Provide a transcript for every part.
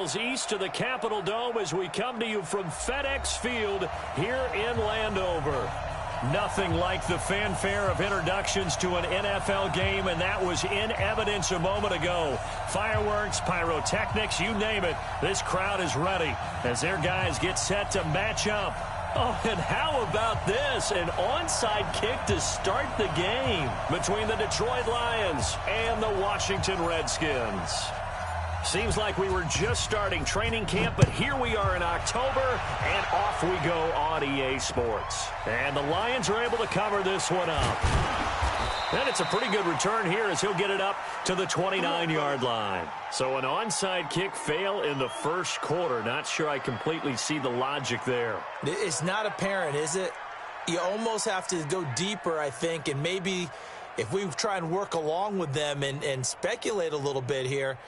miles east of the Capitol Dome as we come to you from FedEx Field here in Landover. Nothing like the fanfare of introductions to an NFL game, and that was in evidence a moment ago. Fireworks, pyrotechnics, you name it. This crowd is ready as their guys get set to match up. Oh, and how about this? An onside kick to start the game between the Detroit Lions and the Washington Redskins. Seems like we were just starting training camp, but here we are in October, and off we go on EA Sports. And the Lions are able to cover this one up. And it's a pretty good return here as he'll get it up to the 29-yard line. So an onside kick fail in the first quarter. Not sure I completely see the logic there. It's not apparent, is it? You almost have to go deeper, I think, and maybe if we try and work along with them and speculate a little bit here,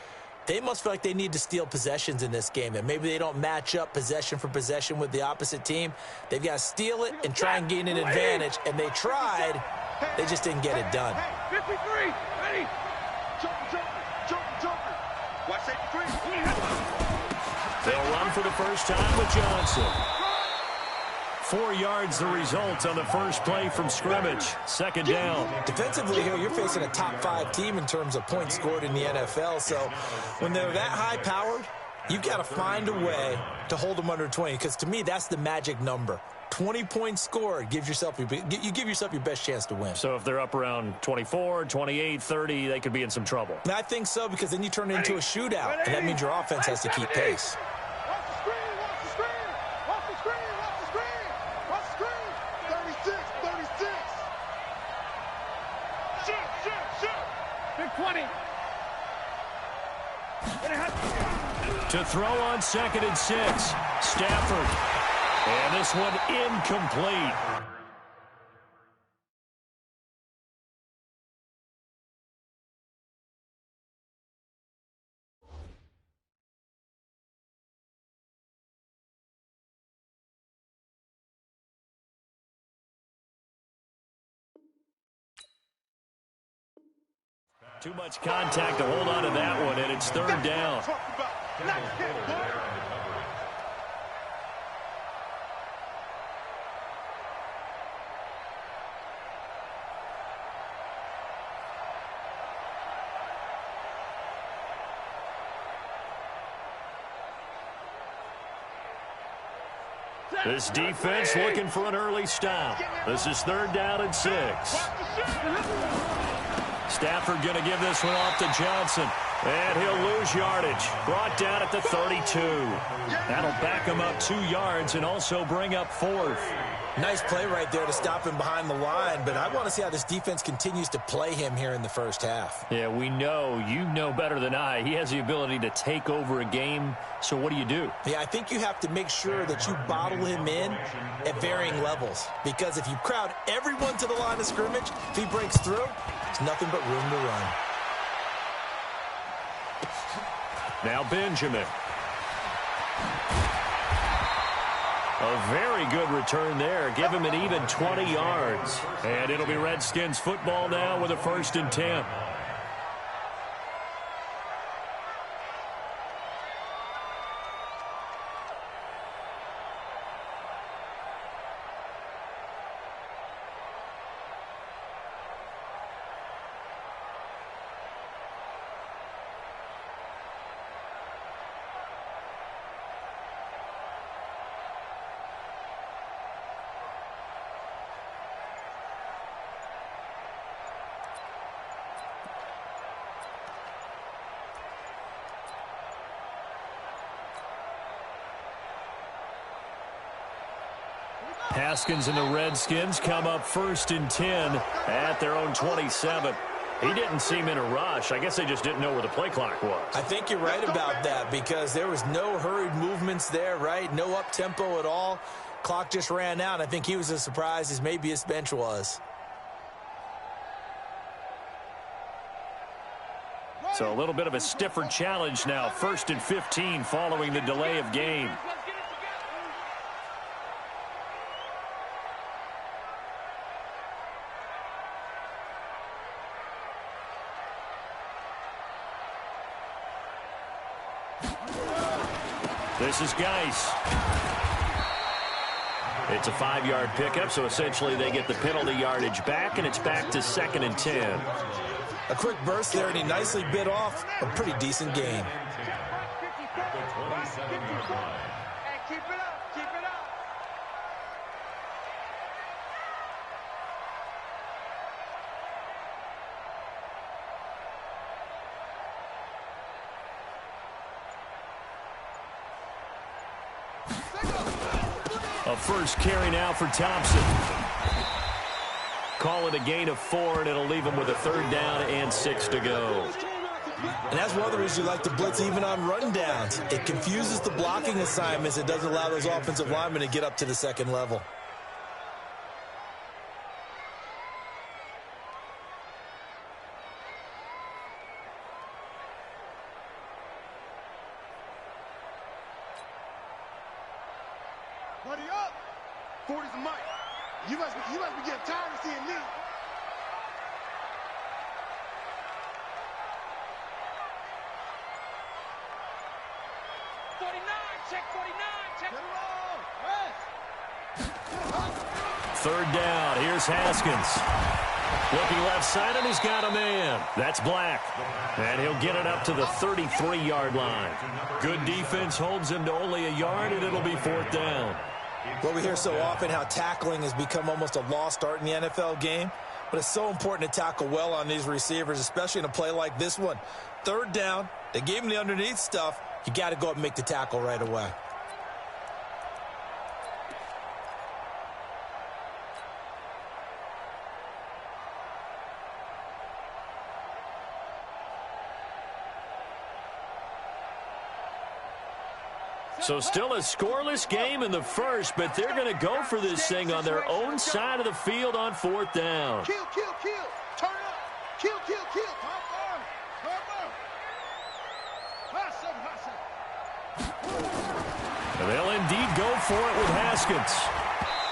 they must feel like they need to steal possessions in this game, and maybe they don't match up possession for possession with the opposite team. They've got to steal it and try and gain an advantage, and they tried. They just didn't get it done. 53, ready? Joker. Watch that 3. They'll run for the first time with Johnson. 4 yards the result on the first play from scrimmage. Second down. Defensively here, you're facing a top-5 team in terms of points scored in the NFL. So when they're that high-powered, you've got to find a way to hold them under 20. Because to me, that's the magic number. 20 points scored. You give yourself your best chance to win. So if they're up around 24, 28, 30, they could be in some trouble. And I think so, because then you turn it into a shootout. And that means your offense has to keep pace. To throw on 2nd and 6. Stafford. And this one incomplete. Too much contact to hold on to that one, and it's 3rd down. This defense looking for an early stop. This is 3rd down and 6. Stafford going to give this one off to Johnson. And he'll lose yardage. Brought down at the 32. That'll back him up 2 yards and also bring up 4th. Nice play right there to stop him behind the line, but I want to see how this defense continues to play him here in the first half. Yeah, we know. You know better than I. He has the ability to take over a game, so what do? Yeah, I think you have to make sure that you bottle him in at varying levels, because if you crowd everyone to the line of scrimmage, if he breaks through, it's nothing but room to run. Now Benjamin. A very good return there. Give him an even 20 yards. And it'll be Redskins football now with a 1st and 10. Haskins and the Redskins come up 1st and 10 at their own 27. He didn't seem in a rush. I guess they just didn't know where the play clock was. I think you're right about that, because there was no hurried movements there, right? No up-tempo at all. Clock just ran out. I think he was as surprised as maybe his bench was. So a little bit of a stiffer challenge now. 1st and 15 following the delay of game. This is Geis. It's a 5-yard pickup, so essentially they get the penalty yardage back, and it's back to 2nd and 10. A quick burst there, and he nicely bit off a pretty decent gain. Keep it up, keep it up. A first carry now for Thompson. Call it a gain of 4, and it'll leave him with a 3rd down and 6 to go. And that's one of the reasons you like to blitz even on run downs. It confuses the blocking assignments. It doesn't allow those offensive linemen to get up to the second level. Buddy up. 40's a mic. You must be getting tired of seeing me. Check 49, check. 3rd down. Here's Haskins. Looking left side, and he's got a man. That's Black. And he'll get it up to the 33-yard line. Good defense holds him to only a yard, and it'll be 4th down. Well, we hear so often how tackling has become almost a lost art in the NFL game. But it's so important to tackle well on these receivers, especially in a play like this one. 3rd down. They gave him the underneath stuff. You got to go up and make the tackle right away. So still a scoreless game in the first, but they're going to go for this thing on their own side of the field on 4th down. Kill, kill, kill. Turn up. Kill, kill, kill. They'll indeed go for it with Haskins.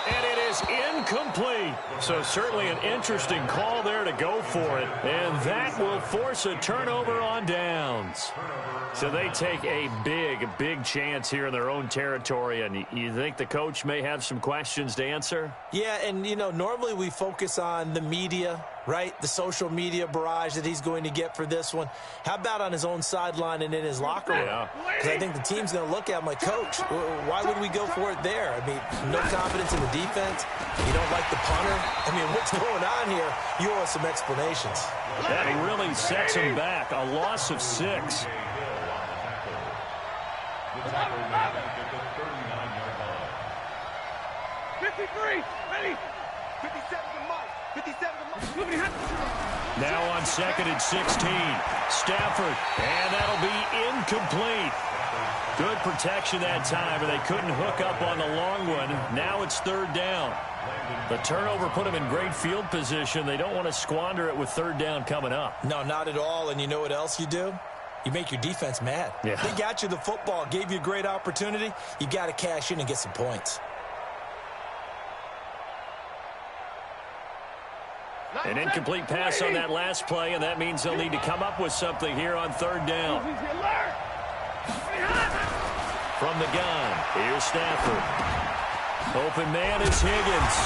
And it is incomplete. So certainly an interesting call there to go for it. And that will force a turnover on downs. So they take a big chance here in their own territory. And you think the coach may have some questions to answer? Yeah, and, you know, normally we focus on the media, right? The social media barrage that he's going to get for this one. How about on his own sideline and in his locker room? Yeah. Because I think the team's going to look at him like, Coach, why would we go for it there? I mean, no confidence in the defense. You don't like the punter. I mean, what's going on here? You owe us some explanations. That really sets him back. A loss of 6. 53, ready. 57 to Mike. 57 to Mike. Now on 2nd and 16. Stafford, and that'll be incomplete. Good protection that time, and they couldn't hook up on the long one. Now it's 3rd down. The turnover put them in great field position. They don't want to squander it with 3rd down coming up. No, not at all. And you know what else you do? You make your defense mad. Yeah. They got you the football, gave you a great opportunity. You got to cash in and get some points. An incomplete pass on that last play, and that means they'll need to come up with something here on 3rd down. From the gun, here's Stafford. Open man is Higgins.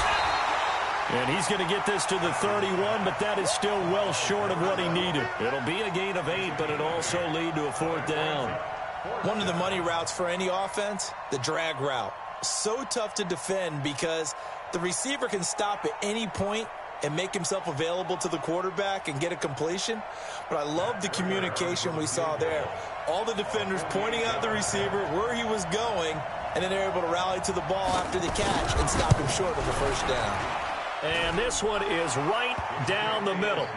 And he's going to get this to the 31, but that is still well short of what he needed. It'll be a gain of 8, but it'll also lead to a 4th down. One of the money routes for any offense, the drag route. So tough to defend because the receiver can stop at any point and make himself available to the quarterback and get a completion. But I love the communication we saw there. All the defenders pointing out the receiver, where he was going, and then they're able to rally to the ball after the catch and stop him short of the 1st down. And this one is right down the middle.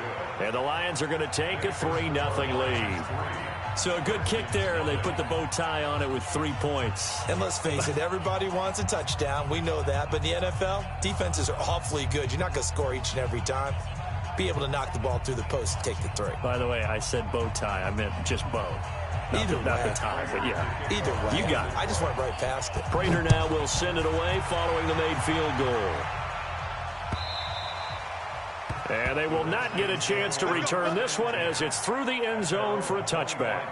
And the Lions are going to take a 3-0 lead. So a good kick there, and they put the bow tie on it with 3 points. And let's face it, everybody wants a touchdown. We know that. But in the NFL, defenses are awfully good. You're not going to score each and every time. Be able to knock the ball through the post and take the 3. By the way, I said bow tie. I meant just bow. Not the tie, but yeah. Either way. You got it. I just went right past it. Prater now will send it away following the made field goal. And they will not get a chance to return this one as it's through the end zone for a touchback.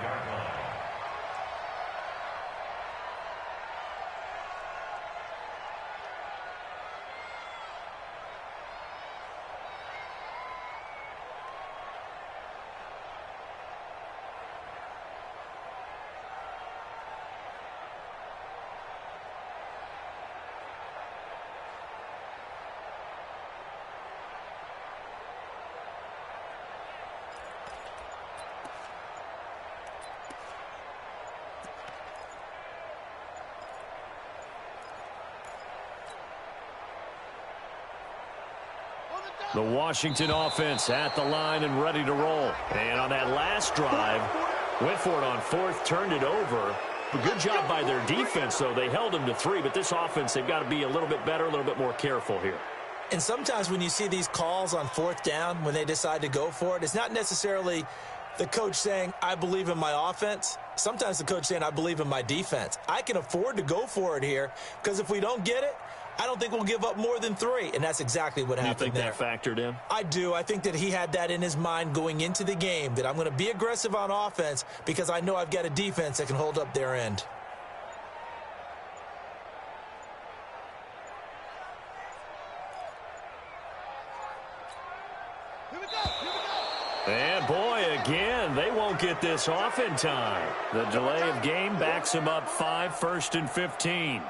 The Washington offense at the line and ready to roll. And on that last drive, went for it on fourth, turned it over. Good job by their defense, though. They held them to 3, but this offense, they've got to be a little bit better, a little bit more careful here. And sometimes when you see these calls on fourth down, when they decide to go for it, it's not necessarily the coach saying, I believe in my offense. Sometimes the coach saying, I believe in my defense. I can afford to go for it here because if we don't get it, I don't think we'll give up more than 3, and that's exactly what happened there. You think that factored in? I do. I think that he had that in his mind going into the game, that I'm going to be aggressive on offense because I know I've got a defense that can hold up their end. And boy, again, they won't get this off in time. The delay of game backs them up 5, 1st and 15.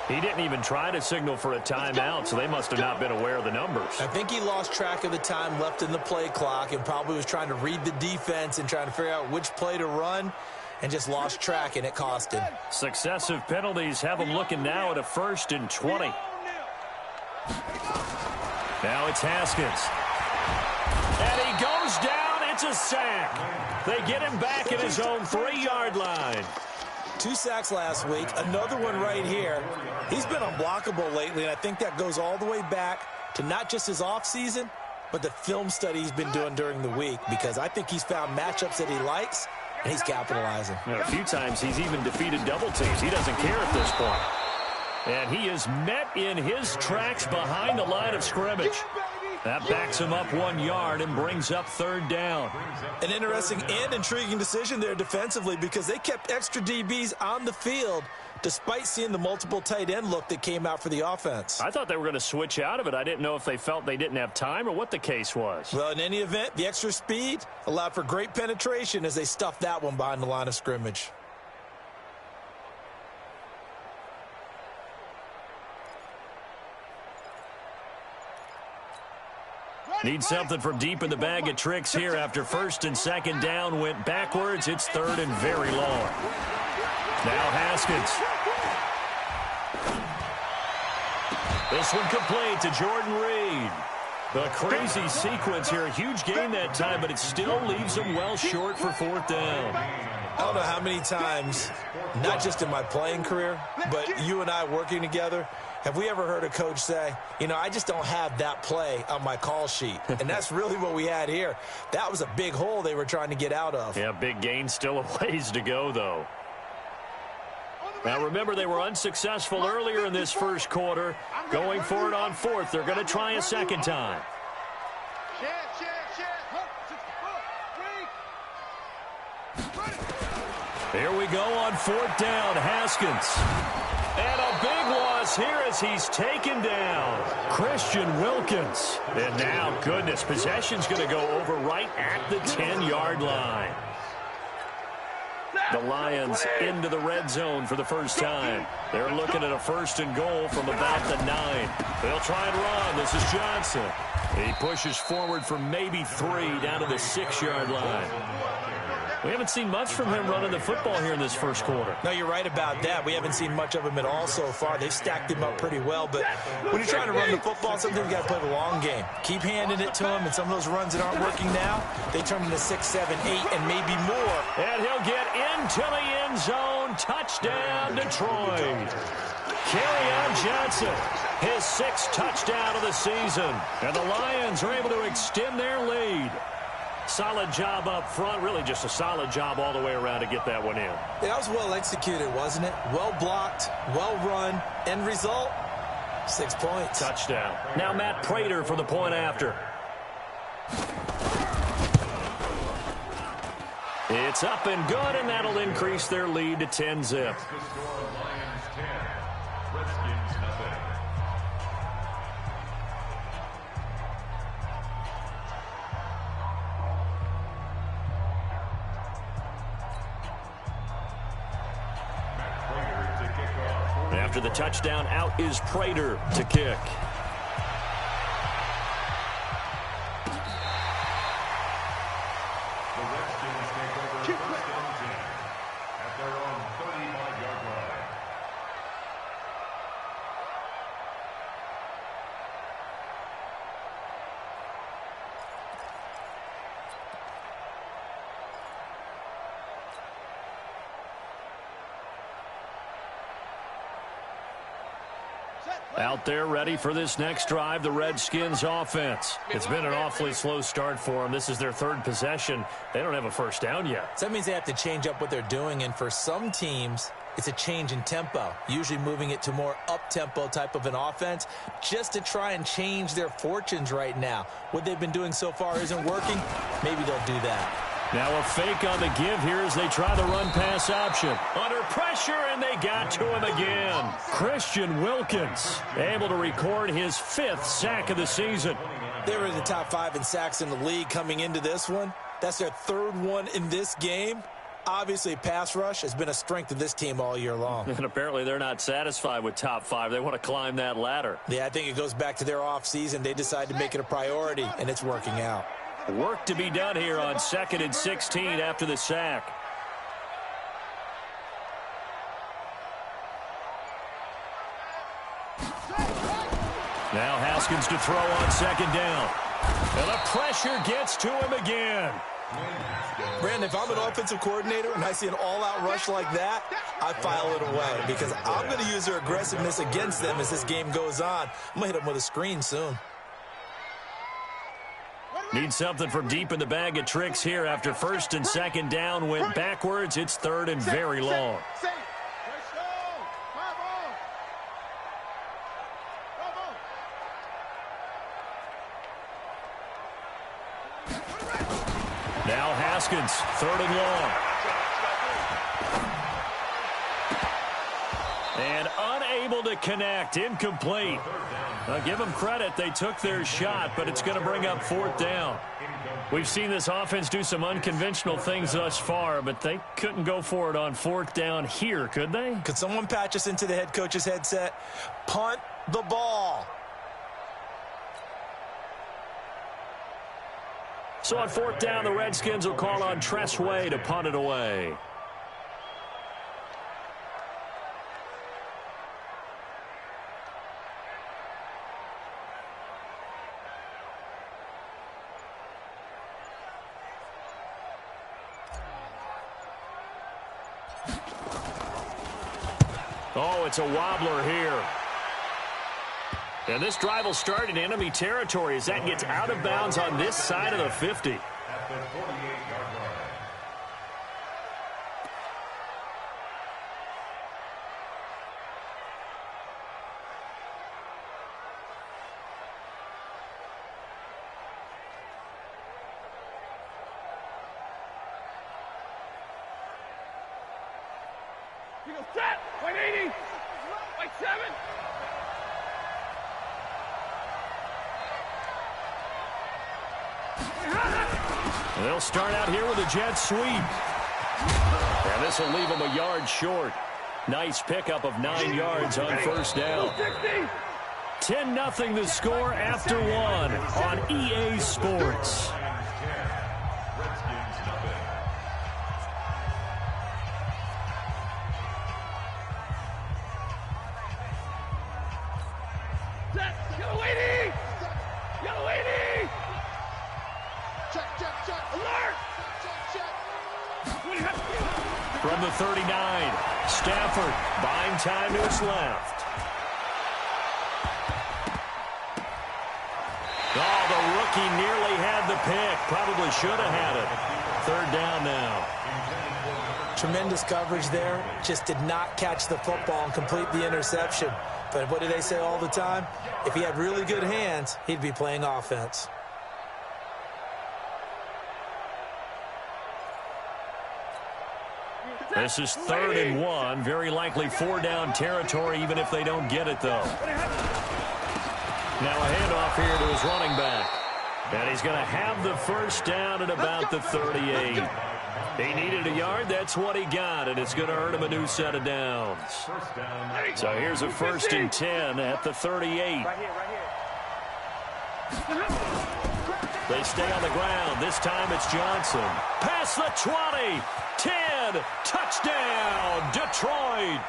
He didn't even try to signal for a timeout, so they must have not been aware of the numbers. I think he lost track of the time left in the play clock and probably was trying to read the defense and trying to figure out which play to run and just lost track, and it cost him. Successive penalties have him looking now at a 1st and 20. Now it's Haskins. And he goes down. It's a sack. They get him back at his own 3-yard line. 2 sacks last week. Another one right here. He's been unblockable lately, and I think that goes all the way back to not just his offseason, but the film study he's been doing during the week, because I think he's found matchups that he likes, and he's capitalizing. A few times he's even defeated double teams. He doesn't care at this point. And he is met in his tracks behind the line of scrimmage. That backs him up 1 yard and brings up 3rd down. An interesting and intriguing decision there defensively, because they kept extra DBs on the field despite seeing the multiple tight end look that came out for the offense. I thought they were going to switch out of it. I didn't know if they felt they didn't have time or what the case was. Well, in any event, the extra speed allowed for great penetration as they stuffed that one behind the line of scrimmage. Need something from deep in the bag of tricks here after 1st and 2nd down went backwards. It's 3rd and very long. Now Haskins. This one complete to Jordan Reed. The crazy sequence here. A huge gain that time, but it still leaves him well short for 4th down. I don't know how many times, not just in my playing career, but you and I working together, have we ever heard a coach say, you know, I just don't have that play on my call sheet? And that's really what we had here. That was a big hole they were trying to get out of. Yeah, big gain, still a ways to go, though. Now, remember, they were unsuccessful earlier in this first quarter. Going for it on 4th. They're going to try a 2nd time. Here we go on 4th down. Haskins. And a big loss here as he's taken down. Christian Wilkins. And now, goodness, possession's going to go over right at the 10-yard line. The Lions into the red zone for the first time. They're looking at a 1st and goal from about the 9. They'll try and run. This is Johnson. He pushes forward for maybe 3 down to the 6-yard line. We haven't seen much from him running the football here in this first quarter. No, you're right about that. We haven't seen much of him at all so far. They've stacked him up pretty well. But when you're trying to run the football, sometimes you got to play the long game. Keep handing it to him, and some of those runs that aren't working now, they turn into 6, 7, 8, and maybe more. And he'll get into the end zone. Touchdown, Detroit. Kerryon Johnson, his 6th touchdown of the season. And the Lions are able to extend their lead. Solid job up front, really just a solid job all the way around to get that one in. Yeah, that was well executed, wasn't it? Well blocked, well run. End result, 6 points. Touchdown. Now Matt Prater for the point after. It's up and good, and that'll increase their lead to 10-zip. After the touchdown, out is Prater to kick. Out there ready for this next drive, the Redskins offense. It's been an awfully slow start for them. This is their third possession. They don't have a first down yet. So that means they have to change up what they're doing, and for some teams, it's a change in tempo, usually moving it to more up-tempo type of an offense just to try and change their fortunes right now. What they've been doing so far isn't working. Maybe they'll do that. Now a fake on the give here as they try the run-pass option. Under pressure, and they got to him again. Christian Wilkins able to record his 5th sack of the season. They were in the top 5 in sacks in the league coming into this one. That's their 3rd one in this game. Obviously, pass rush has been a strength of this team all year long. And apparently they're not satisfied with top 5. They want to climb that ladder. Yeah, I think it goes back to their offseason. They decided to make it a priority, and it's working out. Work to be done here on 2nd and 16 after the sack. Now Haskins to throw on 2nd down. And the pressure gets to him again. Brandon, if I'm an offensive coordinator and I see an all-out rush like that, I file it away because I'm going to use their aggressiveness against them as this game goes on. I'm going to hit them with a screen soon. Need something from deep in the bag of tricks here after 1st and 2nd down went backwards. It's 3rd and very long. Now Haskins, 3rd and long. And unable to connect, incomplete. Give them credit, they took their shot, but it's going to bring up 4th down. We've seen this offense do some unconventional things thus far, but they couldn't go for it on 4th down here, could they? Could someone patch us into the head coach's headset? Punt the ball. So on 4th down, the Redskins will call on Tressway to punt it away. Oh, it's a wobbler here. And this drive will start in enemy territory as that gets out of bounds on this side of the 50. Set! 180! 7! They'll start out here with a jet sweep. And this will leave them a yard short. Nice pickup of 9 yards on 1st down. 10-0 the score after 1 on EA Sports. From the 39, Stafford buying time to his left. Oh, the rookie nearly had the pick. Probably should have had it. 3rd down now. Tremendous coverage there. Just did not catch the football and complete the interception. But what do they say all the time? If he had really good hands, he'd be playing offense. This is 3rd and 1. Very likely 4-down territory, even if they don't get it, though. Now a handoff here to his running back. And he's going to have the 1st down at about the 38. He needed a yard. That's what he got, and it's going to earn him a new set of downs. So here's a 1st and 10 at the 38. They stay on the ground. This time it's Johnson. Past the 20. 10. Touchdown, Detroit.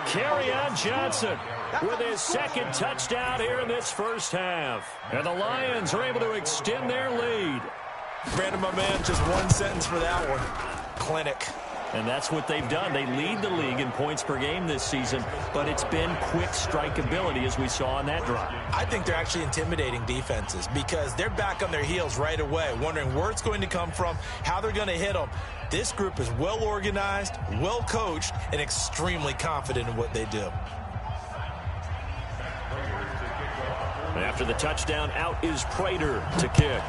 Kerryon Johnson with his 2nd touchdown here in this 1st half. And the Lions are able to extend their lead. Brandon, my man, just one sentence for that one. Clinic. And that's what they've done. They lead the league in points per game this season, but it's been quick strikeability as we saw on that drive. I think they're actually intimidating defenses because they're back on their heels right away, wondering where it's going to come from, how they're going to hit them. This group is well organized, well coached, and extremely confident in what they do. After the touchdown, out is Prater to kick.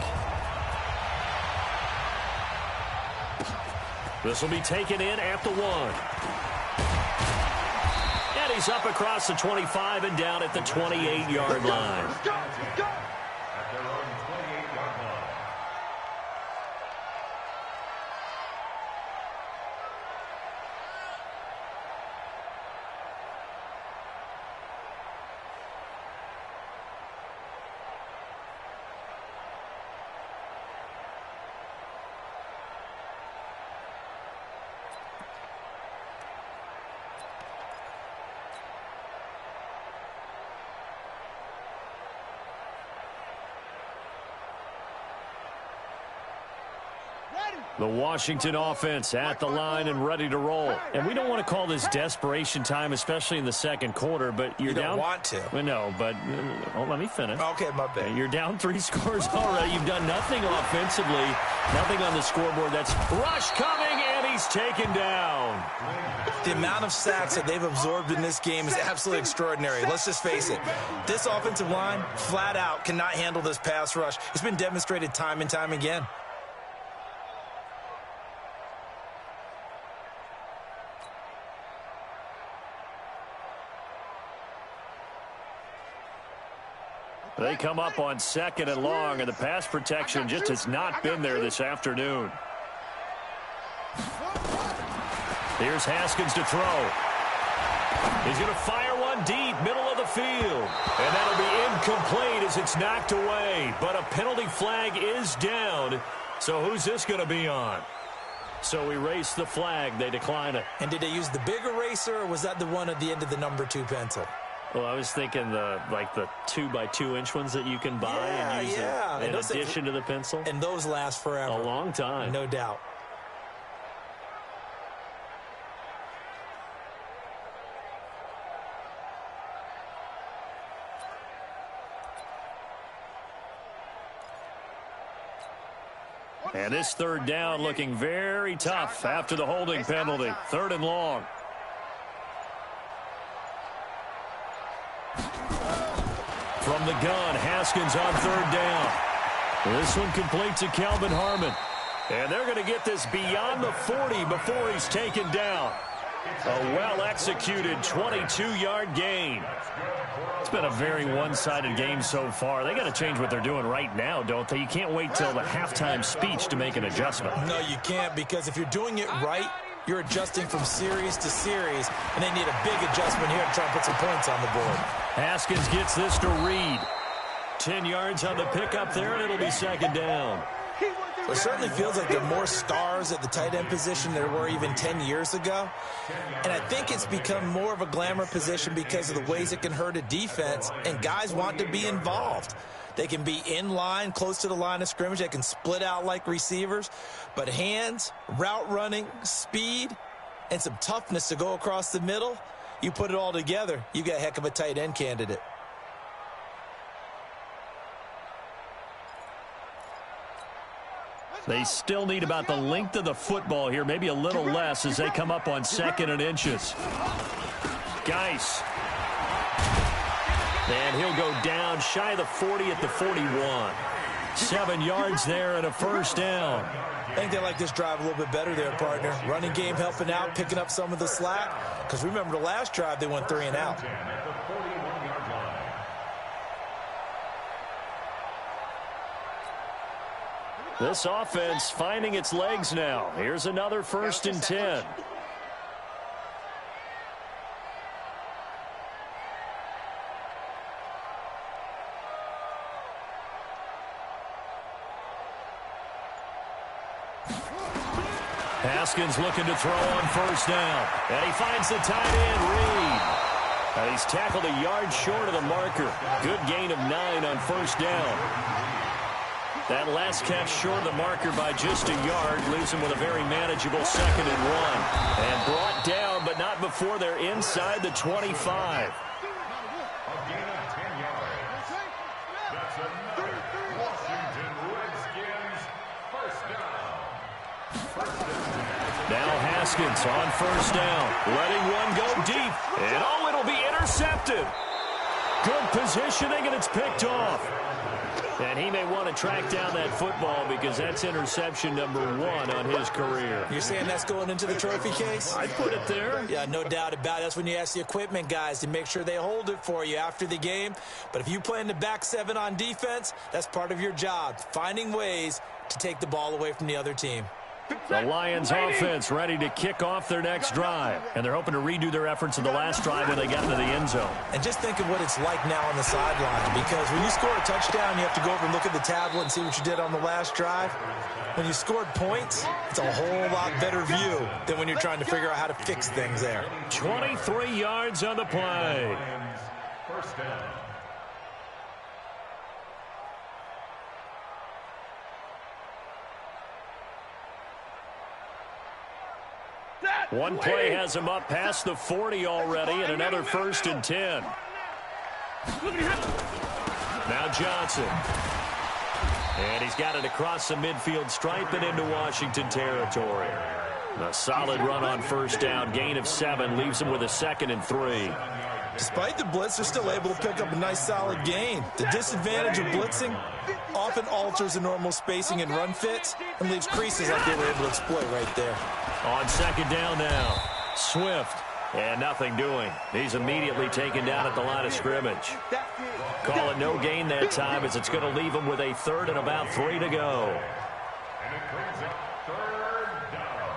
This will be taken in at the 1. And he's up across the 25 and down at the 28-yard line. Let's go. The Washington offense at the line and ready to roll. And we don't want to call this desperation time, especially in the second quarter, but you're down. You don't want to. Well, no, but let me finish. Okay, my bad. You're down 3 scores already. You've done nothing offensively, nothing on the scoreboard. That's rush coming, and he's taken down. The amount of sacks that they've absorbed in this game is absolutely extraordinary. Let's just face it. This offensive line, flat out, cannot handle this pass rush. It's been demonstrated time and time again. They come up on 2nd and long, and the pass protection just has not been there this afternoon. Here's Haskins to throw. He's going to fire one deep, middle of the field. And that'll be incomplete as it's knocked away. But a penalty flag is down. So who's this going to be on? So erase the flag. They decline it. And did they use the big eraser, or was that the one at the end of the number 2 pencil? Well, I was thinking the 2x2-inch ones that you can buy and use in addition to the pencil. And those last forever. A long time. No doubt. And this 3rd down looking very tough after the holding penalty. 3rd and long. From the gun, Haskins on 3rd down. This one complete to Calvin Harmon. And they're going to get this beyond the 40 before he's taken down. A well-executed 22-yard gain. It's been a very one-sided game so far. They got to change what they're doing right now, don't they? You can't wait till the halftime speech to make an adjustment. No, you can't, because if you're doing it right, you're adjusting from series to series, and they need a big adjustment here to try and put some points on the board. Haskins gets this to Reed. 10 yards on the pickup there, and it'll be 2nd down. It certainly feels like there are more stars at the tight end position than there were even 10 years ago. And I think it's become more of a glamour position because of the ways it can hurt a defense, and guys want to be involved. They can be in line, close to the line of scrimmage. They can split out like receivers. But hands, route running, speed, and some toughness to go across the middle, you put it all together, you got a heck of a tight end candidate. They still need about the length of the football here, maybe a little less as they come up on 2nd and inches. Geis. And he'll go down shy of the 40 at the 41. 7 yards there and a 1st down. I think they like this drive a little bit better there, partner. Running game helping out, picking up some of the slack. Because remember the last drive, they went 3 and out. This offense finding its legs now. Here's another 1st and 10. Haskins looking to throw on 1st down. And he finds the tight end, Reed. And he's tackled a yard short of the marker. Good gain of 9 on 1st down. That last catch short of the marker by just a yard leaves them with a very manageable 2nd and 1. And brought down, but not before they're inside the 25. Now Haskins on 1st down, letting one go deep, and it'll be intercepted. Good positioning, and it's picked off. And he may want to track down that football because that's interception number 1 on his career. You're saying that's going into the trophy case? I'd put it there. Yeah, no doubt about it. That's when you ask the equipment guys to make sure they hold it for you after the game. But if you play in the back 7 on defense, that's part of your job, finding ways to take the ball away from the other team. The Lions offense ready to kick off their next drive. And they're hoping to redo their efforts in the last drive when they got into the end zone. And just think of what it's like now on the sideline, because when you score a touchdown, you have to go over and look at the tablet and see what you did on the last drive. When you scored points, it's a whole lot better view than when you're trying to figure out how to fix things there. 23 yards on the play. First down. One play has him up past the 40 already, and another 1st and 10. Now Johnson. And he's got it across the midfield stripe and into Washington territory. A solid run on 1st down, gain of 7, leaves him with a 2nd and 3. Despite the blitz, they're still able to pick up a nice solid gain. The disadvantage of blitzing often alters the normal spacing and run fits and leaves creases like they were able to exploit right there. On 2nd down now, Swift, and nothing doing. He's immediately taken down at the line of scrimmage. Call it no gain that time, as it's going to leave him with a 3rd and about 3 to go. And it brings up 3rd down.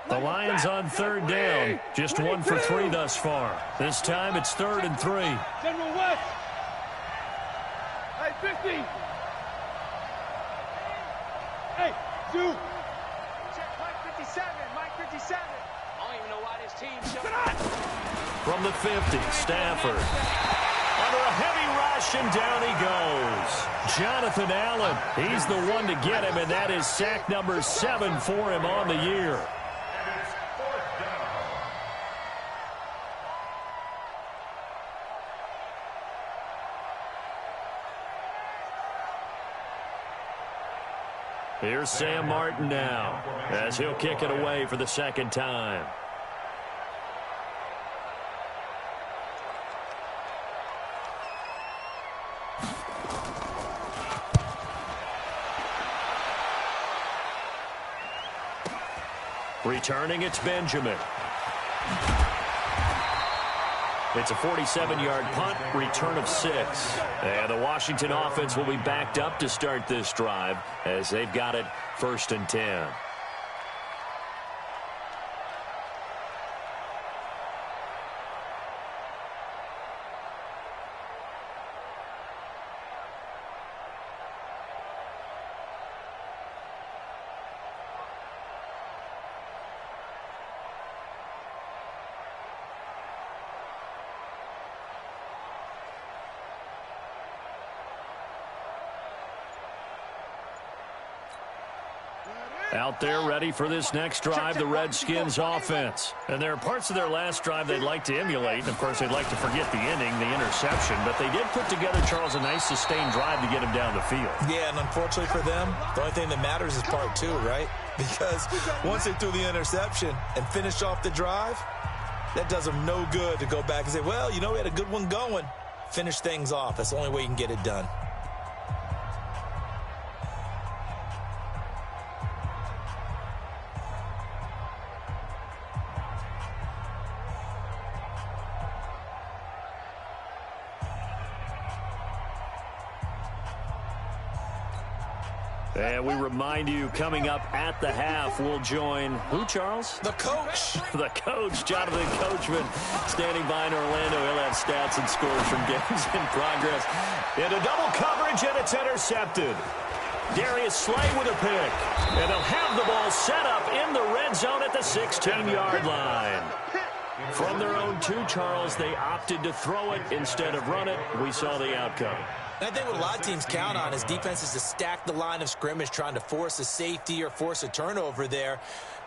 The Lions on 3rd down. Just 1 for 3 thus far. This time it's 3rd and 3. General West. Hey, 50. Hey, 2. Check Mike 57. Mike 57. I don't even know why this team showed. From the 50, Stafford. Under a heavy rush, and down he goes. Jonathan Allen, he's the one to get him, and that is sack number 7 for him on the year. Here's Sam Martin now, as he'll kick it away for the 2nd time. Returning, it's Benjamin. It's a 47-yard punt, return of 6. And the Washington offense will be backed up to start this drive as they've got it 1st and 10. Out there ready for this next drive, the Redskins offense. And there are parts of their last drive they'd like to emulate. And, of course, they'd like to forget the inning, the interception. But they did put together, Charles, a nice sustained drive to get him down the field. Yeah, and unfortunately for them, the only thing that matters is part 2, right? Because once they threw the interception and finished off the drive, that does them no good to go back and say, well, you know, we had a good one going. Finish things off. That's the only way you can get it done. And we remind you, coming up at the half, we'll join who, Charles? The coach. The coach, Jonathan Coachman, standing by in Orlando. He'll have stats and scores from games in progress. Into double coverage, and it's intercepted. Darius Slay with a pick. And they'll have the ball set up in the red zone at the 16-yard line. From their own 2, Charles, they opted to throw it instead of run it. We saw the outcome. I think what a lot of teams count on is defenses to stack the line of scrimmage, trying to force a safety or force a turnover there.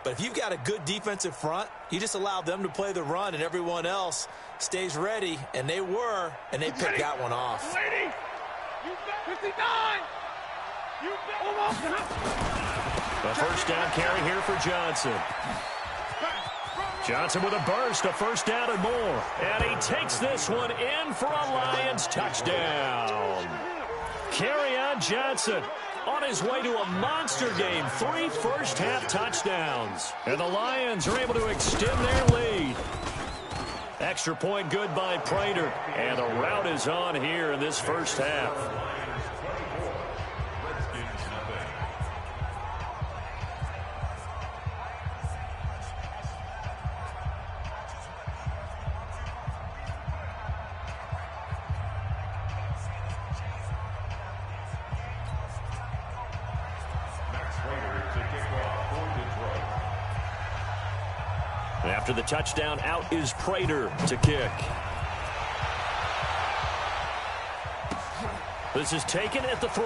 But if you've got a good defensive front, you just allow them to play the run and everyone else stays ready, and they were, and they picked that one off. 59! A first down carry here for Johnson. Johnson with a burst, a first down and more. And he takes this one in for a Lions touchdown. Kerryon Johnson on his way to a monster game. 3 first-half touchdowns. And the Lions are able to extend their lead. Extra point good by Prater. And the route is on here in this first half. After the touchdown, out is Prater to kick. This is taken at the 3.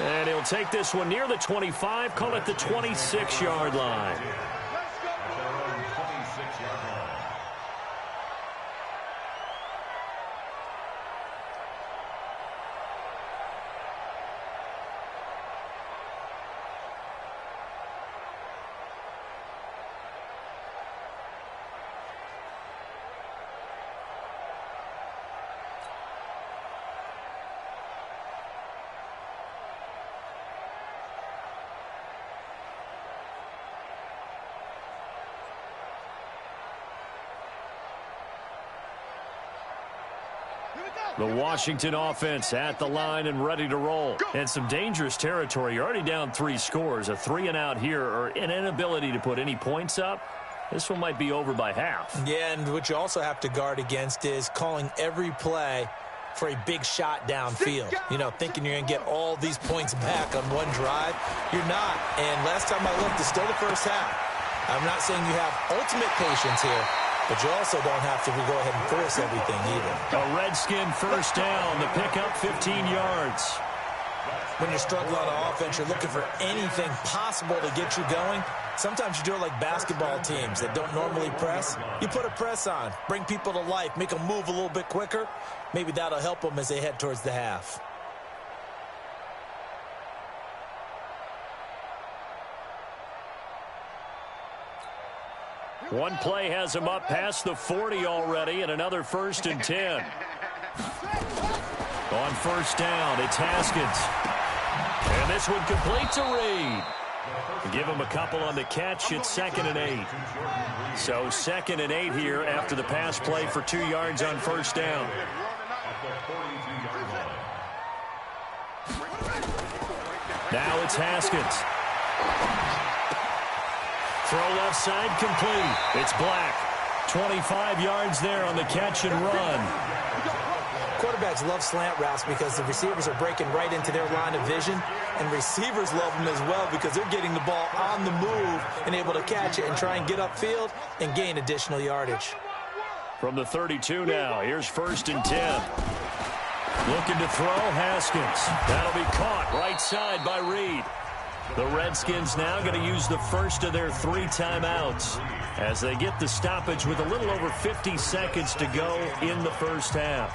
And he'll take this one near the 25, call it the 26-yard line. The Washington offense at the line and ready to roll. And some dangerous territory. You're already down 3 scores. A 3-and-out here, or an inability to put any points up. This one might be over by half. Yeah, and what you also have to guard against is calling every play for a big shot downfield. You know, thinking you're going to get all these points back on one drive. You're not. And last time I looked, it's still the first half. I'm not saying you have ultimate patience here, but you also don't have to go ahead and force everything either. A Redskin first down. The pickup 15 yards. When you're struggling on offense, you're looking for anything possible to get you going. Sometimes you do it like basketball teams that don't normally press. You put a press on, bring people to life, make them move a little bit quicker. Maybe that'll help them as they head towards the half. One play has him up past the 40 already, and another 1st and 10. On first down, it's Haskins. And this one completes a read. Give him a couple on the catch. It's 2nd and 8. So 2nd and 8 here after the pass play for 2 yards on first down. Now it's Haskins. Throw left side complete. It's Black. 25 yards there on the catch and run. Quarterbacks love slant routes because the receivers are breaking right into their line of vision, and receivers love them as well because they're getting the ball on the move and able to catch it and try and get upfield and gain additional yardage. From the 32 now, here's 1st and 10. Looking to throw, Haskins. That'll be caught right side by Reed. The Redskins now going to use the first of their 3 timeouts as they get the stoppage with a little over 50 seconds to go in the first half.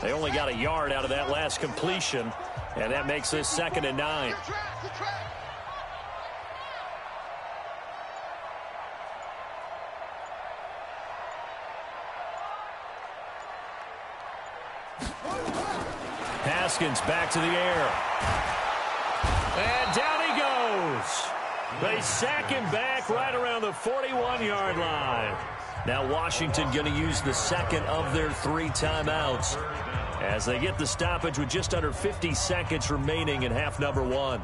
They only got a yard out of that last completion, and that makes this 2nd and 9. Haskins back to the air. And down he goes. They sack him back right around the 41-yard line. Now Washington going to use the second of their 3 timeouts as they get the stoppage with just under 50 seconds remaining in half number 1.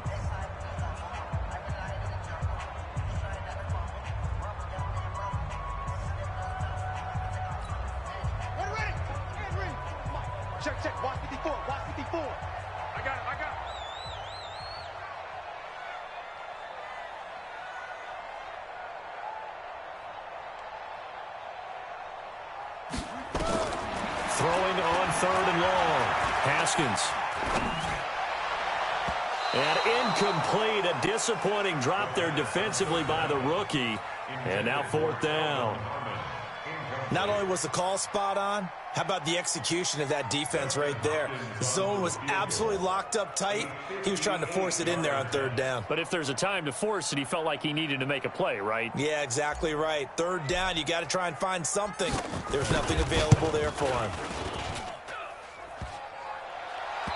Check. Watch 54. Watch 54. I got it. Throwing on 3rd and long. Haskins. And incomplete. A disappointing drop there defensively by the rookie. And now 4th down. Not only was the call spot on, how about the execution of that defense right there? The zone was absolutely locked up tight. He was trying to force it in there on 3rd down. But if there's a time to force it, he felt like he needed to make a play, right? Yeah, exactly right. 3rd down, you got to try and find something. There's nothing available there for him.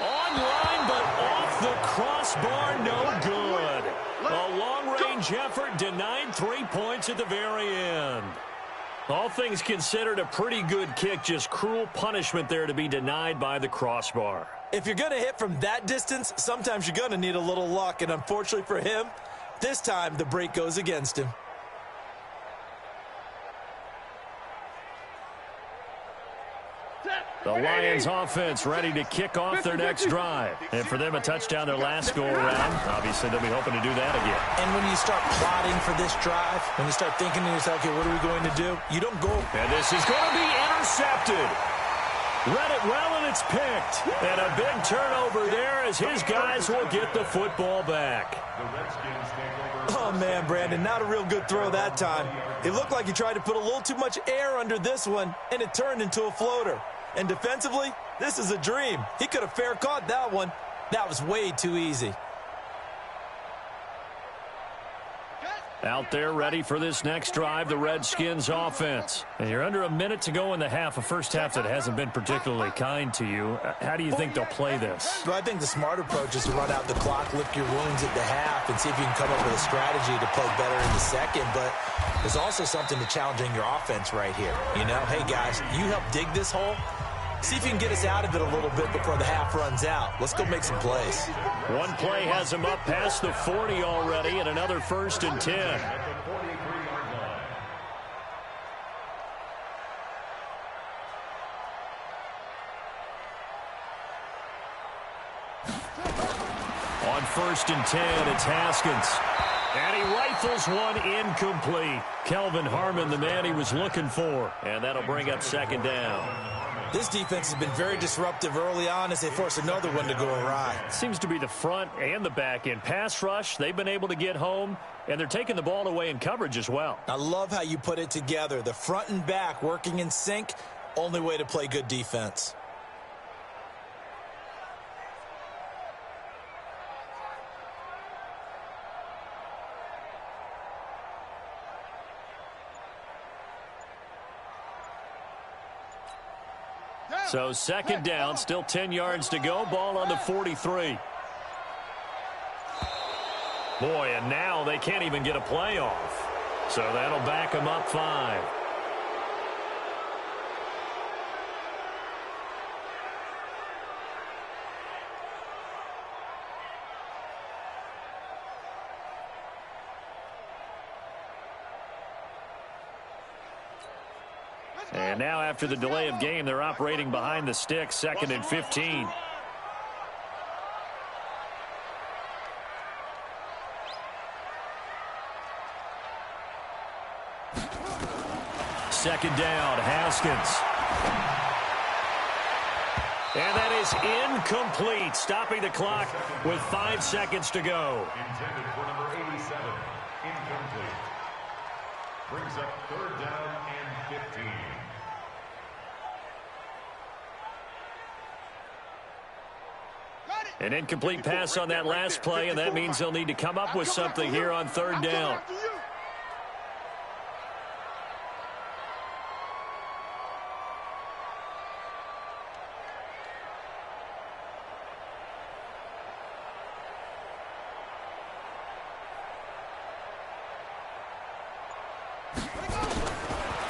Online, but off the crossbar, no good. A long-range effort denied 3 points at the very end. All things considered, a pretty good kick, just cruel punishment there to be denied by the crossbar. If you're going to hit from that distance, sometimes you're going to need a little luck, and unfortunately for him, this time the break goes against him. The Lions offense ready to kick off their next drive. And for them, a touchdown their last go-around. Obviously, they'll be hoping to do that again. And when you start plotting for this drive, when you start thinking to yourself, okay, what are we going to do? You don't go. And this is going to be intercepted. Read it well, and it's picked. And a big turnover there as his guys will get the football back. Oh, man, Brandon, not a real good throw that time. It looked like he tried to put a little too much air under this one, and it turned into a floater. And defensively, this is a dream. He could have fair caught that one. That was way too easy. Out there ready for this next drive, the Redskins offense. And you're under a minute to go in the half, a first half that hasn't been particularly kind to you. How do you think they'll play this? Well, I think the smart approach is to run out the clock, lick your wounds at the half, and see if you can come up with a strategy to play better in the second. But there's also something to challenging your offense right here. You know, hey, guys, you help dig this hole. See if you can get us out of it a little bit before the half runs out. Let's go make some plays. One play has him up past the 40 already, and another 1st and 10. On 1st and 10, it's Haskins. And he rifles one incomplete. Kelvin Harmon, the man he was looking for. And that'll bring up 2nd down. This defense has been very disruptive early on as they force another one to go awry. Seems to be the front and the back end. Pass rush, they've been able to get home, and they're taking the ball away in coverage as well. I love how you put it together. The front and back working in sync, only way to play good defense. So 2nd down, still 10 yards to go. Ball on the 43. Boy, and now they can't even get a play off. So that'll back them up 5. And now after the delay of game, they're operating behind the sticks, 2nd and 15. Second down, Haskins. And that is incomplete, stopping the clock with 5 seconds to go. Intended for number 87, incomplete. Brings up 3rd down and 15. An incomplete pass on that last play, and that means they'll need to come up with something here on 3rd down.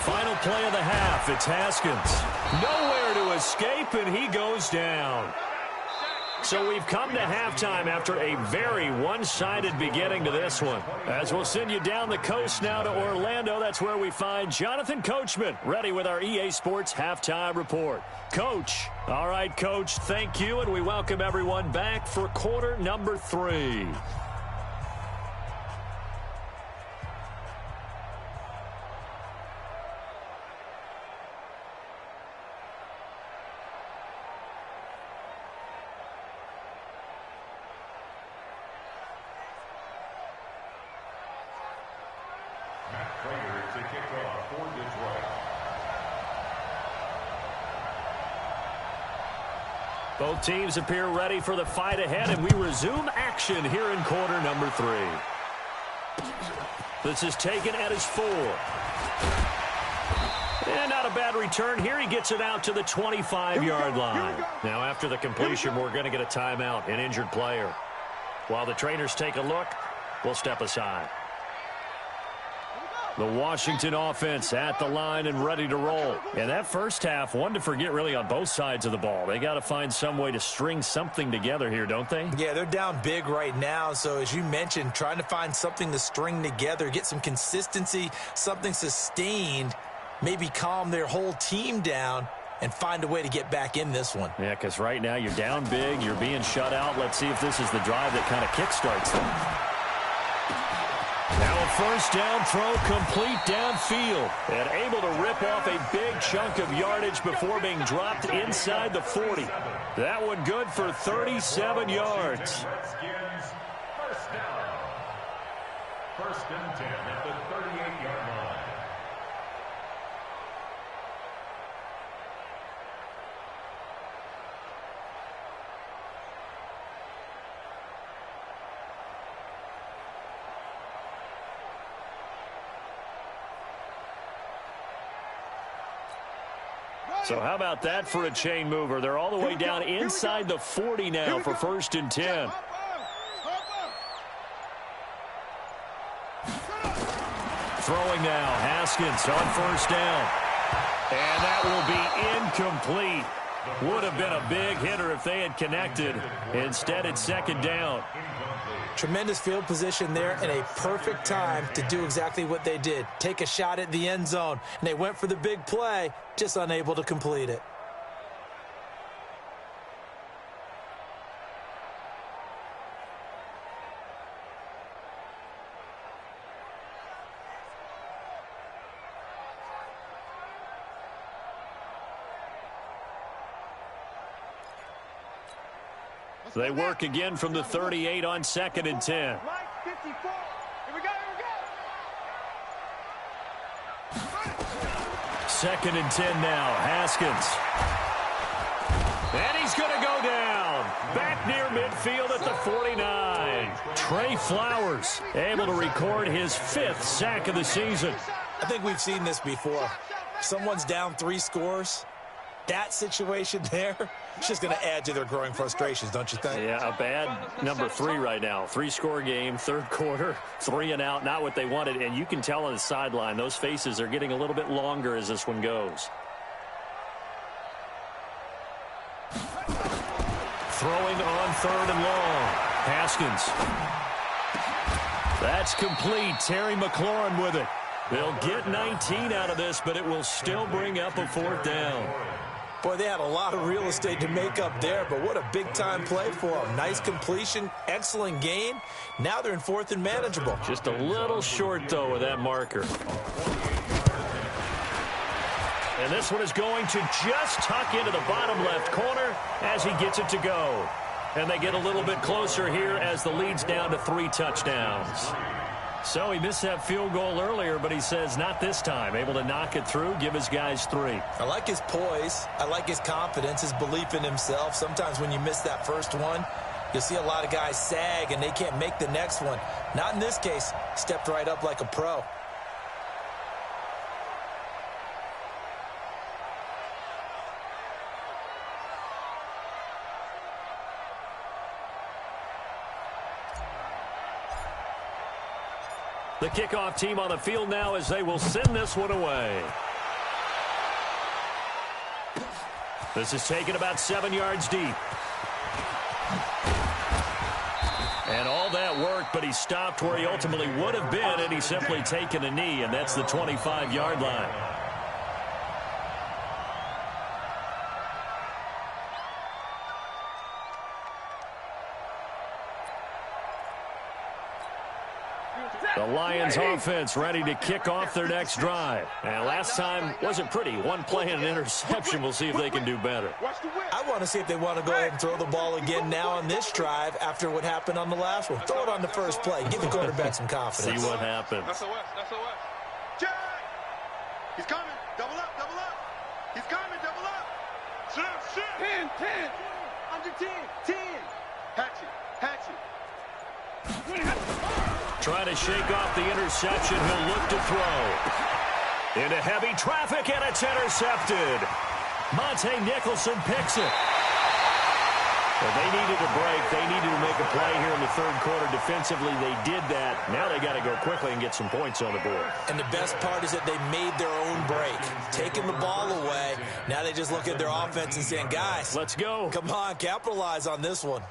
Final play of the half. It's Haskins. Nowhere to escape, and he goes down. So we've come to halftime after a very one-sided beginning to this one. As we'll send you down the coast now to Orlando, that's where we find Jonathan Coachman, ready with our EA Sports Halftime Report. Coach. All right, Coach, thank you, and we welcome everyone back for quarter number 3. Both teams appear ready for the fight ahead, and we resume action here in quarter number 3. This is taken at his 4. And not a bad return here. He gets it out to the 25-yard line. Now, after the completion, we're going to get a timeout, an injured player. While the trainers take a look, we'll step aside. The Washington offense at the line and ready to roll. And that first half, one to forget really on both sides of the ball. They got to find some way to string something together here, don't they? Yeah, they're down big right now. So as you mentioned, trying to find something to string together, get some consistency, something sustained, maybe calm their whole team down and find a way to get back in this one. Yeah, because right now you're down big, you're being shut out. Let's see if this is the drive that kind of kickstarts them. Now a first down throw complete downfield and able to rip off a big chunk of yardage before being dropped inside the 40. That one good for 37 yards. Redskins, first down. First and 10 at the 38-yard line. So how about that for a chain mover? They're all the way down inside the 40 now for first and 10. Throwing now, Haskins on first down. And that will be incomplete. Would have been a big hitter if they had connected. Instead, it's second down. Tremendous field position there and a perfect time to do exactly what they did. Take a shot at the end zone. And they went for the big play, just unable to complete it. They work again from the 38 on second and 10. Second and 10 now. Haskins. And he's going to go down. Back near midfield at the 49. Trey Flowers able to record his 5th sack of the season. I think we've seen this before. Someone's down 3 scores. That situation there, it's just going to add to their growing frustrations, don't you think? Yeah, a bad number 3 right now. 3-score game, third quarter, 3 and out, not what they wanted. And you can tell on the sideline, those faces are getting a little bit longer as this one goes. Throwing on third and long. Haskins. That's complete. Terry McLaurin with it. They'll get 19 out of this, but it will still bring up a 4th down. Boy, they had a lot of real estate to make up there, but what a big-time play for them. Nice completion, excellent gain. Now they're in 4th and manageable. Just a little short, though, with that marker. And this one is going to just tuck into the bottom left corner as he gets it to go. And they get a little bit closer here as the lead's down to 3 touchdowns. So he missed that field goal earlier, but he says not this time. Able to knock it through, give his guys 3. I like his poise. I like his confidence, his belief in himself. Sometimes when you miss that first one, you'll see a lot of guys sag and they can't make the next one. Not in this case. Stepped right up like a pro. The kickoff team on the field now as they will send this one away. This is taken about 7 yards deep. And all that worked, but he stopped where he ultimately would have been, and he's simply taken a knee, and that's the 25-yard line. The Lions offense ready to kick off their next drive. And last time wasn't pretty. One play and an interception. We'll see if they can do better. I want to see if they want to go ahead and throw the ball again now on this drive after what happened on the last one. Throw it on the first play. Give the quarterback some confidence. See what happens. That's Jack! He's coming. Double up, double up. He's coming, double up. 10. Under 10. Hatchet. Trying to shake off the interception. He'll look to throw. Into heavy traffic, and it's intercepted. Monte Nicholson picks it. Well, they needed a break. They needed to make a play here in the third quarter. Defensively, they did that. Now they got to go quickly and get some points on the board. And the best part is that they made their own break. Taking the ball away. Now they just look at their offense and saying, guys, let's go. Come on, capitalize on this one.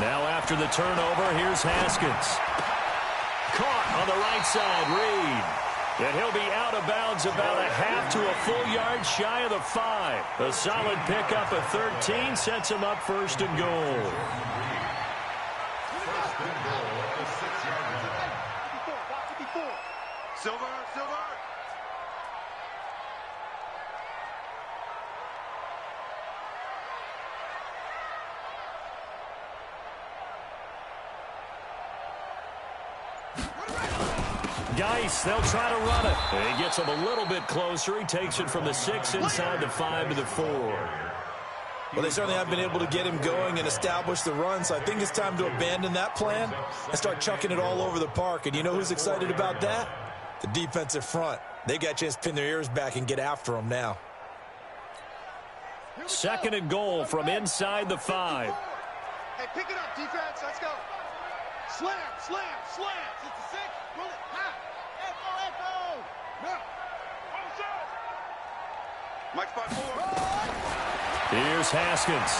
Now after the turnover, here's Haskins. Caught on the right side, Reed. And he'll be out of bounds about a half to a full yard shy of the 5. A solid pickup of 13 sets him up first and goal. Silver. Geis, they'll try to run it. And he gets him a little bit closer. He takes it from the 6 inside the 5 to the 4. Well, they certainly have been able to get him going and establish the run, so I think it's time to abandon that plan and start chucking it all over the park. And you know who's excited about that? The defensive front. They got a chance to pin their ears back and get after them now. Second and goal from inside the 5. Hey, pick it up, defense. Let's go. Slam. It's a 6. Roll it. High. Echo. Now. Mike spot 4. Here's Haskins.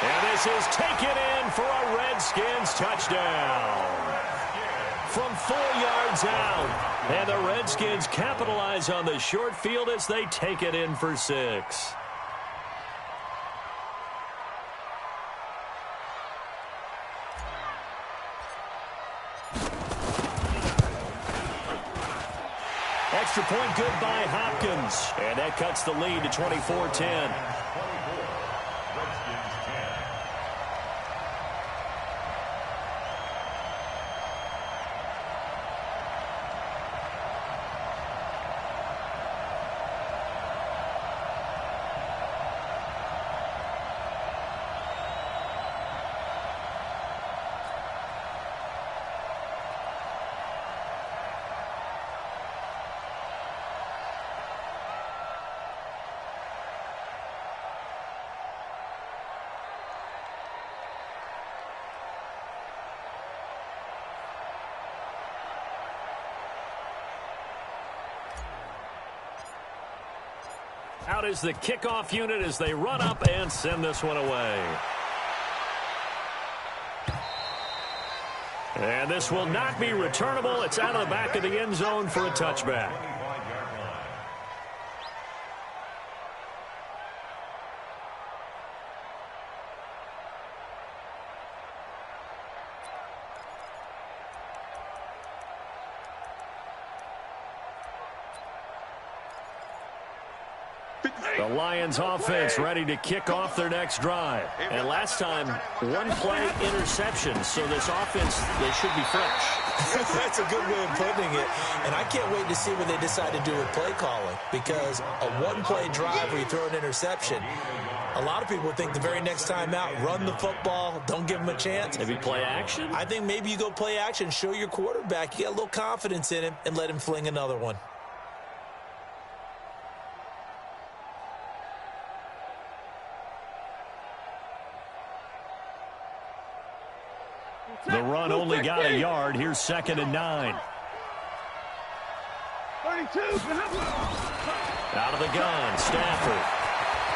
And this is taken in for a Redskins touchdown. From 4 yards out. And the Redskins capitalize on the short field as they take it in for 6. Extra point good by Hopkins. And that cuts the lead to 24-10. Out is the kickoff unit as they run up and send this one away. And this will not be returnable. It's out of the back of the end zone for a touchback. The Lions offense ready to kick off their next drive. And last time, one play interception. So this offense, they should be fresh. That's a good way of putting it. And I can't wait to see what they decide to do with play calling. Because a one-play drive where you throw an interception, a lot of people think the very next time out, run the football, don't give them a chance. Maybe play action? I think maybe you go play action, show your quarterback, you got a little confidence in him, and let him fling another one. The run only got a yard. Here's 2nd and 9. 32. Out of the gun, Stafford.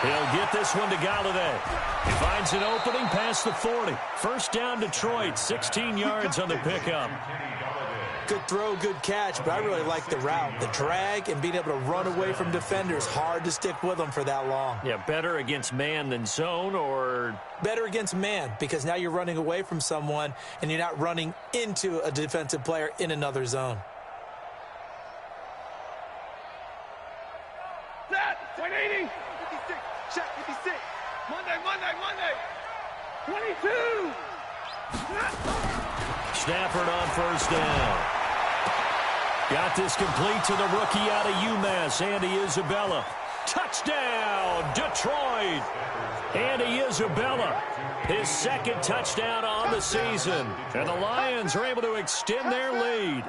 He'll get this one to Galladay. He finds an opening past the 40. First down, Detroit. 16 yards on the pickup. Good throw, good catch, but I really like the route. The drag and being able to run away from defenders. Hard to stick with them for that long. Yeah, better against man than zone, or? Better against man, because now you're running away from someone and you're not running into a defensive player in another zone. Set. 180. 56. Check. 56. Monday. 22. Stafford on first down. Got this complete to the rookie out of UMass, Andy Isabella. Touchdown, Detroit. Andy Isabella, his 2nd touchdown on the season. And the Lions are able to extend their lead.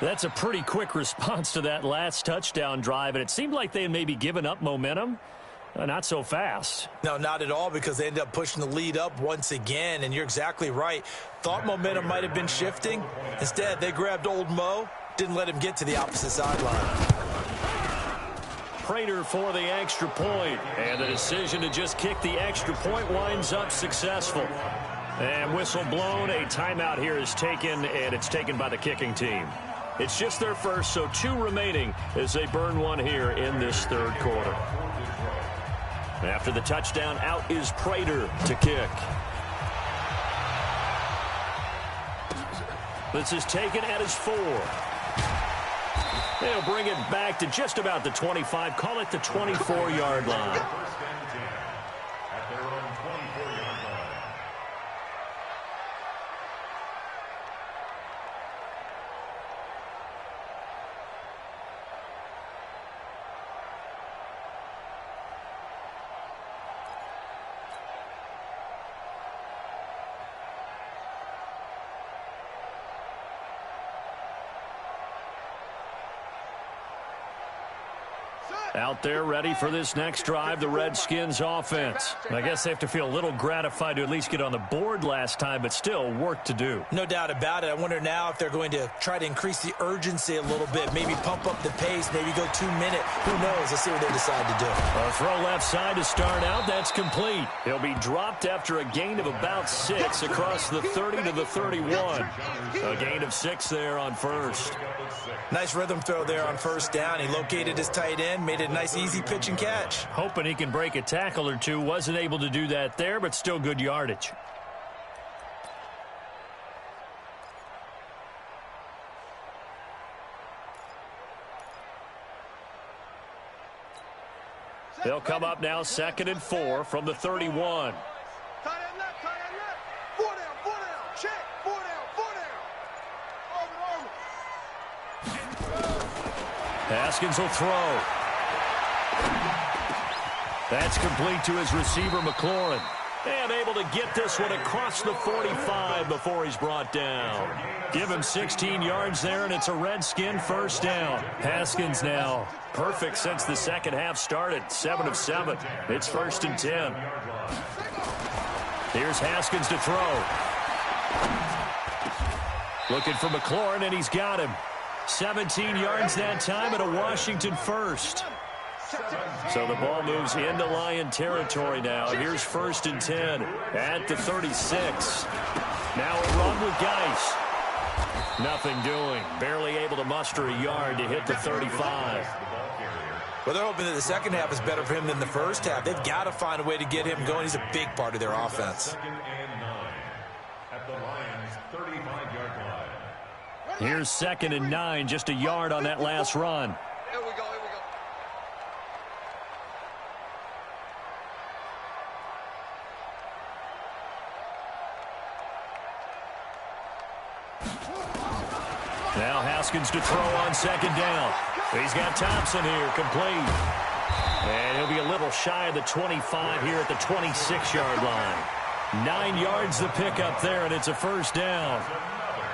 That's a pretty quick response to that last touchdown drive, and it seemed like they had maybe given up momentum. Not so fast. No, not at all, because they ended up pushing the lead up once again, and you're exactly right. Thought momentum might have been shifting. Instead, they grabbed old Mo, didn't let him get to the opposite sideline. Prater for the extra point, and the decision to just kick the extra point winds up successful. And whistle blown, a timeout here is taken, and it's taken by the kicking team. It's just their first, so 2 remaining as they burn one here in this 3rd quarter. After the touchdown, out is Prater to kick. This is taken at his 4. They'll bring it back to just about the 25, call it the 24-yard line. At their own 24-yard line. Out there ready for this next drive, the Redskins offense. I guess they have to feel a little gratified to at least get on the board last time, but still work to do. No doubt about it. I wonder now if they're going to try to increase the urgency a little bit, maybe pump up the pace, maybe go 2 minute. Who knows? Let's see what they decide to do. A throw left side to start out. That's complete. He'll be dropped after a gain of about 6 across the 30 to the 31. A gain of 6 there on first. Nice rhythm throw there on first down. He located his tight end, made it a nice easy pitch and catch. Hoping he can break a tackle or two. Wasn't able to do that there, but still good yardage. They'll come up now 2nd and 4 from the 31. Tight end left. 4 down. Check. 4 down. Haskins will throw. That's complete to his receiver, McLaurin. And able to get this one across the 45 before he's brought down. Give him 16 yards there, and it's a Redskin first down. Haskins now perfect since the second half started. 7 of 7. It's 1st and 10. Here's Haskins to throw. Looking for McLaurin, and he's got him. 17 yards that time and a Washington first. So the ball moves into Lion territory now. Here's 1st and 10 at the 36. Now a run with Geis. Nothing doing. Barely able to muster a yard to hit the 35. Well, they're hoping that the second half is better for him than the first half. They've got to find a way to get him going. He's a big part of their offense. 2nd and 9 at the Lions' 35-yard line. Here's 2nd and 9, just a yard on that last run. Here we go. Now Haskins to throw on 2nd down. He's got Thompson here, complete. And he'll be a little shy of the 25 here at the 26-yard line. 9 yards the pickup there, and it's a 1st down.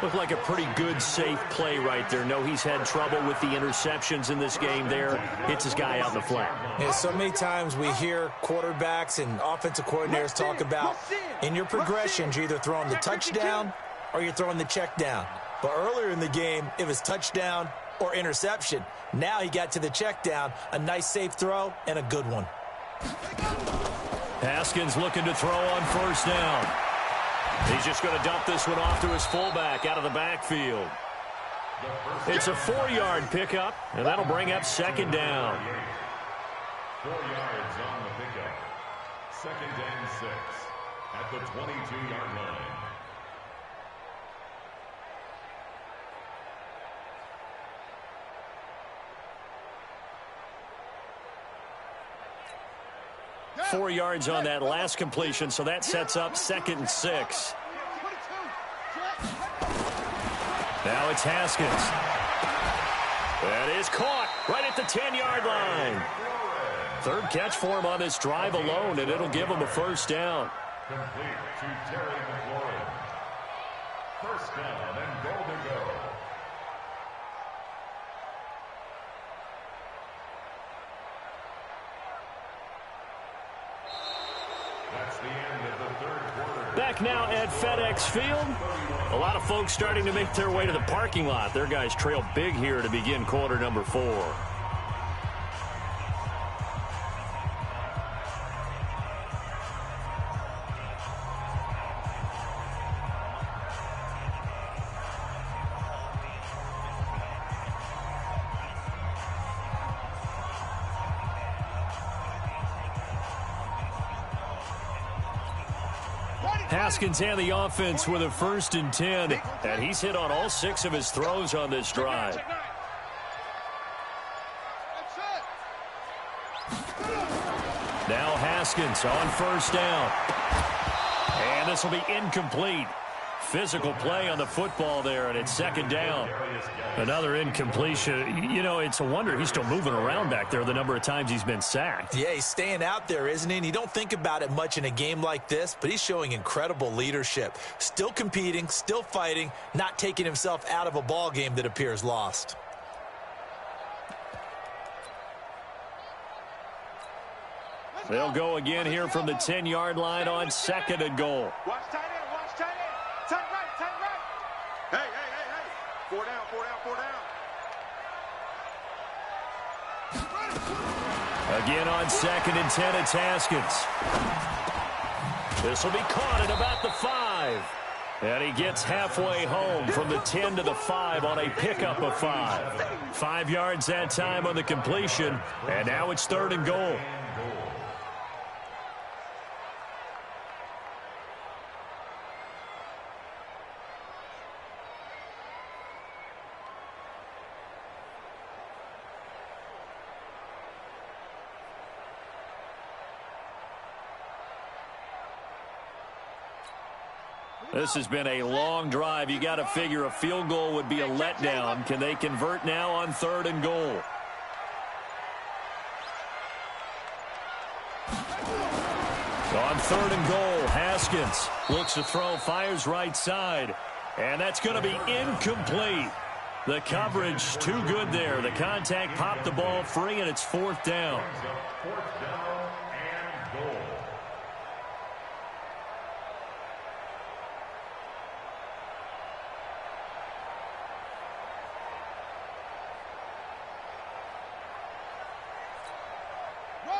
Looked like a pretty good, safe play right there. No, he's had trouble with the interceptions in this game there. Hits his guy out in the flat. Yeah, so many times we hear quarterbacks and offensive coordinators talk about in your progressions, you're either throwing the touchdown or you're throwing the check down. But earlier in the game, it was touchdown or interception. Now he got to the check down, a nice safe throw and a good one. Haskins looking to throw on first down. He's just going to dump this one off to his fullback out of the backfield. It's a 4-yard pickup, and that'll bring up second down. 4 yards on the pickup. Second and 6 at the 22-yard line. Yeah. 4 yards on that last completion, so that sets up second and 6. Now it's Haskins. That is caught right at the 10-yard line. Third catch for him on this drive alone, and it'll give him a first down. Complete to Terry McLaurin. First down and goal to go. That's the end of the third quarter. Back now at FedEx Field. A lot of folks starting to make their way to the parking lot. Their guys trail big here to begin quarter number 4. Haskins and the offense with a 1st and 10, and he's hit on all 6 of his throws on this drive. Now Haskins on first down. And this will be incomplete. Physical play on the football there, and it's second down. Another incompletion. You know, it's a wonder he's still moving around back there the number of times he's been sacked. Yeah, he's staying out there, isn't he? And you don't think about it much in a game like this, but he's showing incredible leadership. Still competing, still fighting, not taking himself out of a ball game that appears lost. They'll go again here from the 10-yard line on second and goal. Watch tight end, watch tight end. Tight right, tight right. Hey, hey, hey, hey. 4 down, 4 down, 4 down. Again on second and 10, it's Haskins. This will be caught at about the 5. And he gets halfway home from the 10 to the 5 on a pickup of 5. 5 yards that time on the completion, and now it's third and goal. This has been a long drive. You got to figure a field goal would be a letdown. Can they convert now on third and goal? On third and goal, Haskins looks to throw, fires right side, and that's going to be incomplete. The coverage too good there. The contact popped the ball free, and it's fourth down. Fourth down and goal.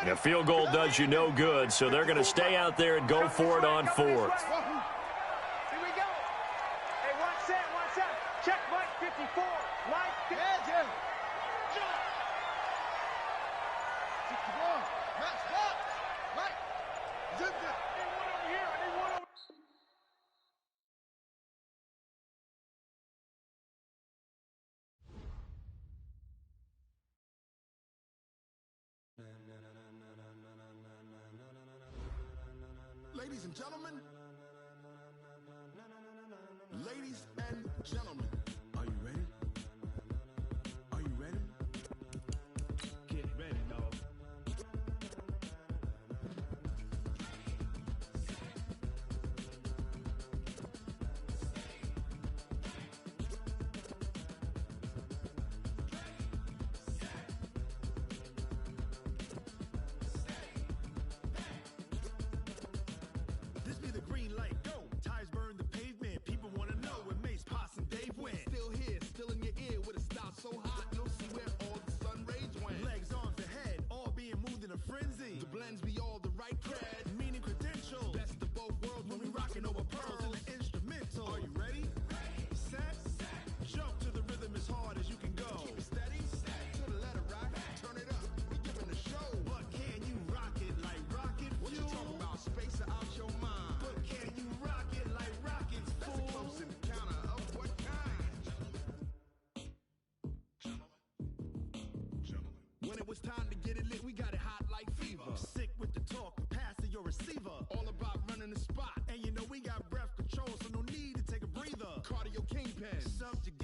A field goal does you no good, so they're going to stay out there and go for it on fourth. Here we go. Hey, watch that, watch that. Check Mike 54. Mike 54. Ladies and gentlemen, ladies and gentlemen, are you ready? Are you ready? Get ready, dog. being moved in a frenzy. The blends be all the right cred, meaning credentials. Best of both worlds when we rockin' over pearls in the instrumental. Are you ready? Set. Jump to the rhythm as hard as you can go. Keep it steady. To the letter rock. Turn it up. We giving a show. But can you rock it like rocket fuel? What you talking about? Space or out your mind? But can you rock it like rockets, fool? That's a close encounter of what kind? Gentlemen. When it was time to get it lit, we got it hot like fever. Sick with the talk, passing your receiver. All about running the spot. And you know we got breath control, so no need to take a breather. Cardio kingpin. Subject